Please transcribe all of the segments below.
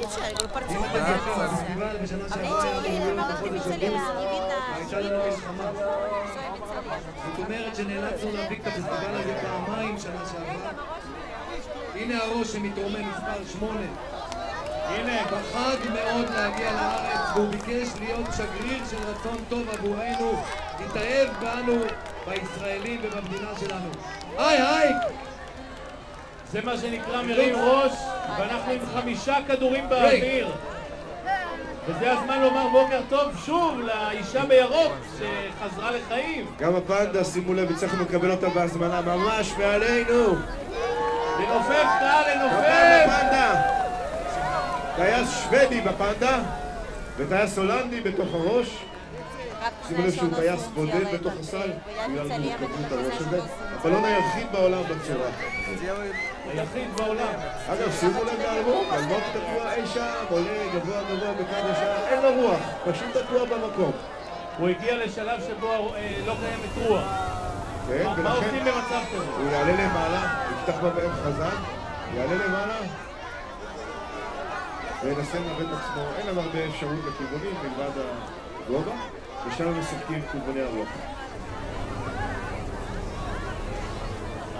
Отлично, זאת אומרת שנאלצנו להביא את הפסטיבל הזה פעמיים שנה שעברה. הנה הראש שמתרומם מספר 8. הנה, פחד מאוד להגיע לארץ והוא ביקש להיות שגריר של רצון טוב עבורנו, להתאהב בנו, בישראלים ובמדינה שלנו. היי! זה מה שנקרא מרים ראש, ואנחנו עם 5 כדורים באוויר. וזה הזמן לומר בוקר טוב שוב לאישה בירוק שחזרה לחיים. גם הפנדה, שימו לב, הצלחנו לקבל אותה בהזמנה ממש מעלינו. לנופף, קהל, לנופף! הפנדה! טייס שוודי בפנדה וטייס הולנדי בתוך הראש. שימו לב שהוא טייס בודד בתוך הסל בגלל מורכבות הראש הזה. הבלון היחיד בעולם בצורה. היחיד בעולם. אגב, שימו לב לאלמוג, אלמוג תקוע אי שם, עולה גבוה בקו ישר, אין לו רוח, פשוט תקוע במקום. הוא הגיע לשלב שבו לא קיימת רוח. מה עושים במצב כזה? הוא יעלה למעלה, יפתח בבהם חזק, יעלה למעלה וינסה לנווט עצמו. אין לנו הרבה אפשרות לכיוונים מלבד הגובה, ושם משחקים כיווני הרוח.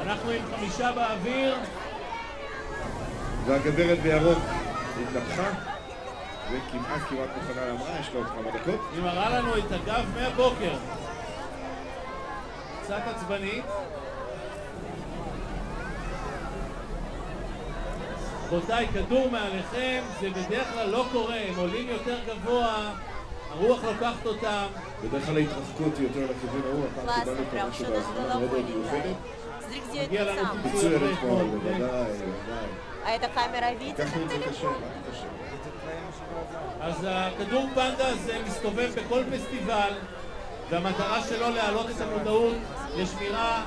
אנחנו עם 5 באוויר. והגברת בירוק התנפחה וכמעט מוכנה להמראה, יש לה עוד כמה דקות. היא מראה לנו את הגב מהבוקר. קצת עצבנית. רבותיי, כדור מעליכם, זה בדרך כלל לא קורה, הם עולים יותר גבוה, הרוח לוקחת אותם. בדרך כלל ההתרחקות היא יותר לכיוון הרוח, פעם קיבלנו את משהו בהזמנה מאוד מיוחדת. מגיע לנו ביצוע רטמול, בוודאי. А эта камера видит? לקחנו את זה קשה, קשה. אז הכדור פנדה הזה מסתובב בכל פסטיבל, והמטרה שלו להעלות את המודעות לשמירה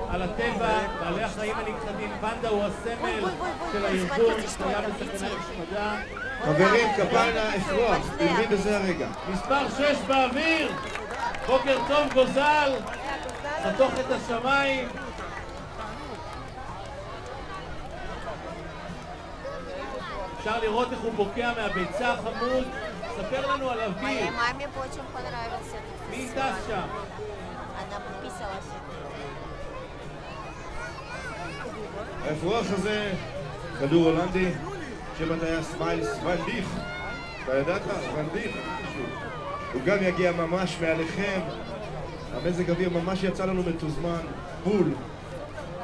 על הטבע, בעלי החיים הנכחדים. פנדה הוא הסמל של הארגון שהיה בסכנת השמדה. חברים, כפיים אפרוח, תלמי בזה הרגע. מספר 6 באוויר, בוקר טוב גוזל, חתוך את השמיים. אפשר לראות איך הוא בוקע מהביצה החמוד. ספר לנו על אוויר. מי טס שם? האפרוח הזה, כדור הולנדי, שם הטייס מיילס ון דיך. אתה ידעת? ון דיך. הוא גם יגיע ממש מעליכם. המזג אוויר ממש יצא לנו מתוזמן, בול.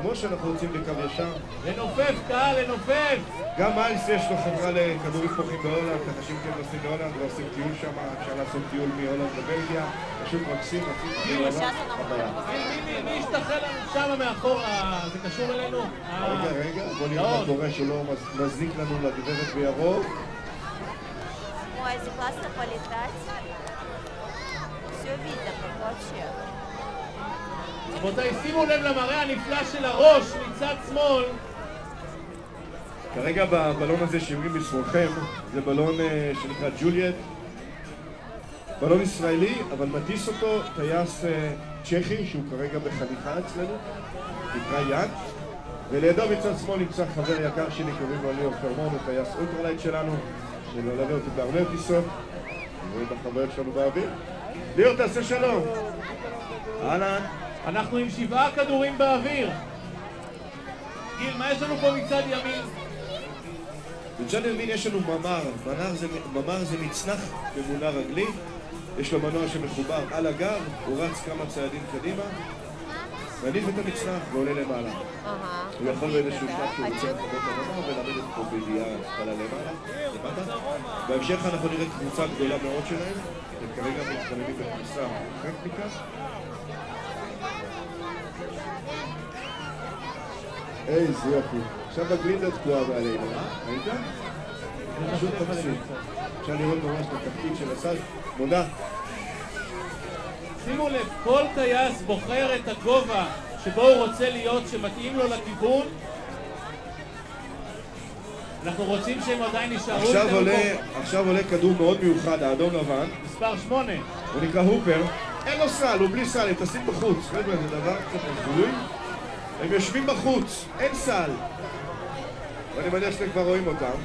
כמו שאנחנו רוצים בקו ישר. לנופף, קהל, לנופף! גם מיילס יש לו חברה לכדורים פורחים בהולנד, ככה שאם כן נוסעים להולנד ועושים טיול שם, אפשר לעשות טיול מהולנד לבלגיה, פשוט מקסים, מי ישתחל לנו שם מאחורה? זה קשור אלינו? רגע, בוא נראה מה קורה שלא מזניק לנו לגברת בירוק. Ой, это классно полетать. Все видно, как вообще. רבותיי, שימו לב למראה הנפלא של הראש מצד שמאל. כרגע בבלון הזה שיורים בשמאלכם זה בלון שנקרא ג'וליאט, בלון ישראלי, אבל מטיס אותו טייס צ'כי שהוא כרגע בחניכה אצלנו, נקרא יד, ולידו מצד שמאל נמצא חבר יקר שלי, קוראים לו ליאור קרמון, הוא טייס אולטרלייט שלנו שמלווה אותי בהרבה טיסות ובחוויות שלנו באוויר. ליאור, תעשה שלום. אהלן. אנחנו עם 7 כדורים באוויר. גיל, מה יש לנו פה מצד ימין? מצד ימין יש לנו ממר. ממר זה מצנח ממונע רגלי. יש לו מנוע שמחובר על הגב, הוא רץ כמה צעדים קדימה, מניף את המצנח ועולה למעלה. הוא יכול באיזשהו שלב שהוא רוצה לחבות את המנוע ולעמדת פה בידיעה על למעלה. בהמשך אנחנו נראה קבוצה גדולה מאוד שלהם. הם כרגע מתכוננים בפריסה טכניקה. איזה יופי. עכשיו הגלינדה תקועה בעלינו, ראית? פשוט תפסיד. אפשר לראות ממש את התפקיד של הסל. מודה. שימו לב, כל טייס בוחר את הגובה שבו הוא רוצה להיות, שמתאים לו לכיוון. אנחנו רוצים שהם עדיין נשארו. עכשיו עולה כדור מאוד מיוחד, האדום לבן. מספר 8. הוא נקרא הופר. אין לו סל, הוא בלי סל, הם טסים בחוץ. חבר'ה, זה דבר קצת מזוי. הם יושבים בחוץ, אין סל. ואני מניח שאתם כבר רואים אותם.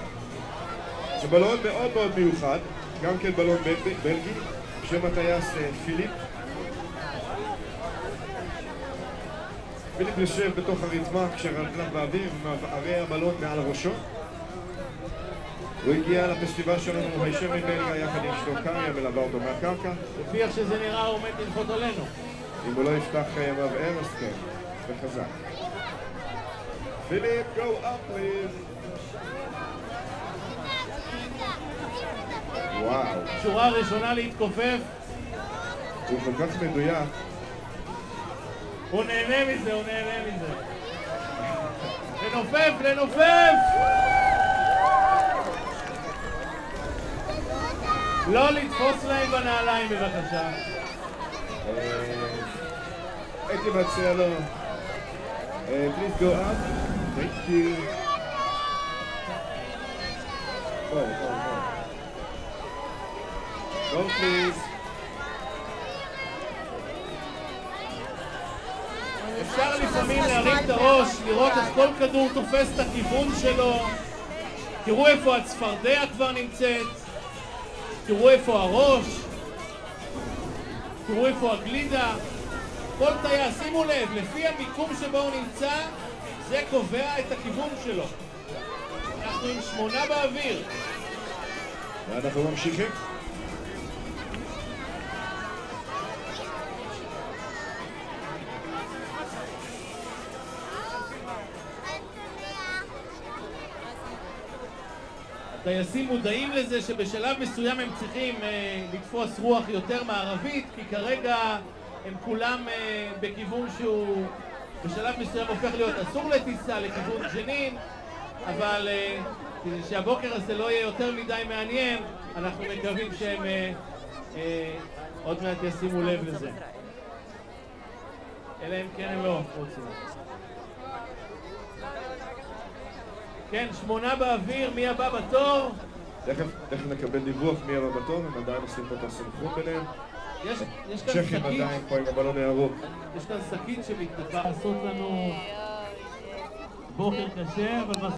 זה בלון מאוד מאוד מיוחד, גם כן בלון בלגי, בשם הטייס פיליפ. פיליפ יושב בתוך הרצמה כשרגליו באוויר ומערה הבלון מעל ראשו. הוא הגיע לפסטיבל שלנו הישר מבלגיה יחד עם אשתו קריה מלווה אותו מהקרקע. לפי איך שזה נראה הוא עומד לנחות עלינו. אם הוא לא יפתח מבער אז כן, וחזק. פיליפ, go up please. וואו. שורה ראשונה להתכופף. הוא כל כך מדויק. הוא נהנה מזה, הוא נהנה מזה. לנופף, לנופף! לא לתפוס להם בנעליים בבקשה. הייתי מציע לו. Please go up. Thank you. Go please. אפשר לפעמים להרים את הראש, לראות איך כל כדור תופס את הכיוון שלו. תראו איפה הצפרדע כבר נמצאת. תראו איפה הראש. תראו איפה הגלידה. כל טייס, שימו לב, לפי המיקום שבו הוא נמצא, זה קובע את הכיוון שלו. אנחנו עם 8 באוויר. ואנחנו ממשיכים. הטייסים מודעים לזה שבשלב מסוים הם צריכים לתפוס רוח יותר מערבית, כי כרגע הם כולם בכיוון שהוא בשלב מסוים הופך להיות אסור לטיסה לכיוון ג'נין, אבל כדי שהבוקר הזה לא יהיה יותר מדי מעניין, אנחנו מקווים שהם עוד מעט ישימו לב לזה. אלא אם כן הם לא רוצים. כן, 8 באוויר, מי הבא בתור? תכף נקבל דיווח מי הבא בתור, הם עדיין עושים פה את הסנכרון ביניהם. יש כאן צ'כים עדיין פה עם הבלון הירוק. יש כאן שקית שמתנפה לעשות לנו בוקר קשה, אבל